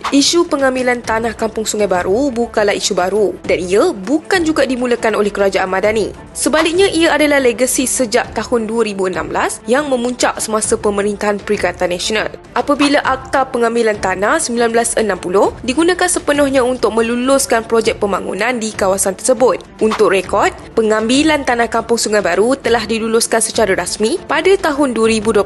Isu pengambilan tanah Kampung Sungai Baru bukanlah isu baru dan ia bukan juga dimulakan oleh Kerajaan Madani. Sebaliknya, ia adalah legasi sejak tahun 2016 yang memuncak semasa pemerintahan Perikatan Nasional. Apabila Akta Pengambilan Tanah 1960 digunakan sepenuhnya untuk meluluskan projek pembangunan di kawasan tersebut. Untuk rekod, pengambilan tanah Kampung Sungai Baru telah diluluskan secara rasmi pada tahun 2021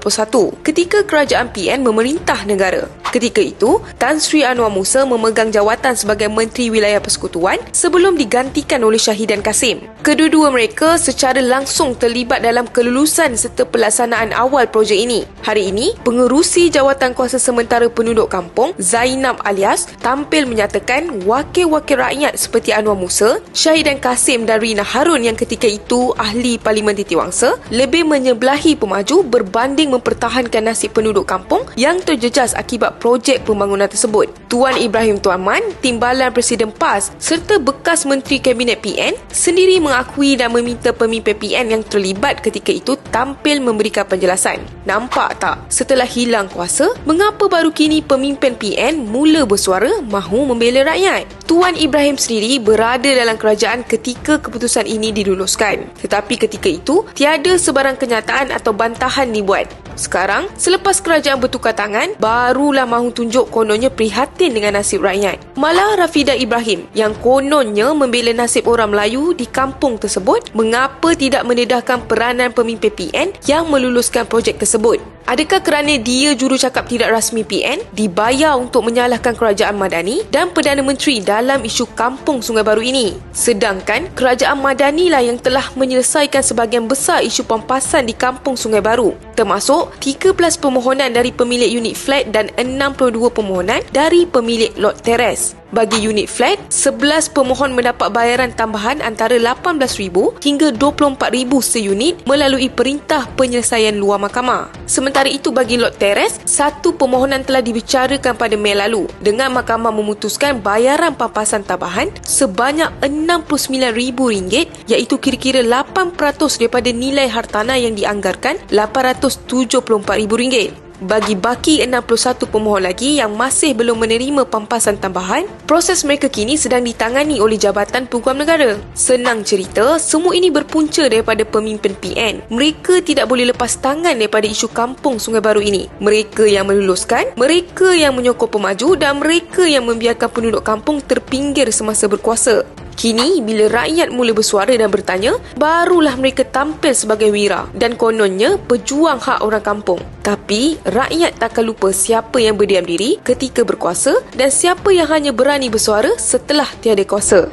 ketika Kerajaan PN memerintah negara. Ketika itu, Tan Sri Anwar Musa memegang jawatan sebagai Menteri Wilayah Persekutuan sebelum digantikan oleh Syahidan Kasim. Kedua-dua mereka secara langsung terlibat dalam kelulusan serta pelaksanaan awal projek ini. Hari ini, pengerusi Jawatan Kuasa Sementara Penduduk Kampung, Zainab Alias, tampil menyatakan wakil-wakil rakyat seperti Anwar Musa, Syahidan Kasim dan Rina Harun yang ketika itu ahli Parlimen Titiwangsa lebih menyebelahi pemaju berbanding mempertahankan nasib penduduk kampung yang terjejas akibat projek pembangunan tersebut. Tuan Ibrahim Tuanman, Timbalan Presiden PAS serta bekas Menteri Kabinet PN sendiri mengakui dan meminta pemimpin PN yang terlibat ketika itu tampil memberikan penjelasan. Nampak tak? Setelah hilang kuasa, mengapa baru kini pemimpin PN mula bersuara mahu membela rakyat? Tuan Ibrahim sendiri berada dalam kerajaan ketika keputusan ini diluluskan. Tetapi ketika itu, tiada sebarang kenyataan atau bantahan dibuat. Sekarang, selepas kerajaan bertukar tangan, barulah mahu tunjuk kononnya prihatin dengan nasib rakyat. Malah Rafidah Ibrahim yang kononnya membela nasib orang Melayu di kampung tersebut, mengapa tidak mendedahkan peranan pemimpin PN yang meluluskan projek tersebut? Adakah kerana dia jurucakap tidak rasmi PN dibayar untuk menyalahkan Kerajaan Madani dan Perdana Menteri dalam isu Kampung Sungai Baru ini? Sedangkan Kerajaan Madani lah yang telah menyelesaikan sebahagian besar isu pampasan di Kampung Sungai Baru, termasuk 13 permohonan dari pemilik unit flat dan 62 permohonan dari pemilik lot teres. Bagi unit flat, 11 pemohon mendapat bayaran tambahan antara RM18,000 hingga RM24,000 seunit melalui perintah penyelesaian luar mahkamah. Sementara itu bagi lot teres, satu permohonan telah dibicarakan pada Mei lalu dengan mahkamah memutuskan bayaran pampasan tambahan sebanyak RM69,000 iaitu kira-kira 8% daripada nilai hartanah yang dianggarkan RM874,000. Bagi baki 61 pemohon lagi yang masih belum menerima pampasan tambahan, proses mereka kini sedang ditangani oleh Jabatan Peguam Negara. Senang cerita, semua ini berpunca daripada pemimpin PN. Mereka tidak boleh lepas tangan daripada isu Kampung Sungai Baru ini. Mereka yang meluluskan, mereka yang menyokong pemaju dan mereka yang membiarkan penduduk kampung terpinggir semasa berkuasa. Kini, bila rakyat mula bersuara dan bertanya, barulah mereka tampil sebagai wira dan kononnya pejuang hak orang kampung. Tapi, rakyat takkan lupa siapa yang berdiam diri ketika berkuasa dan siapa yang hanya berani bersuara setelah tiada kuasa.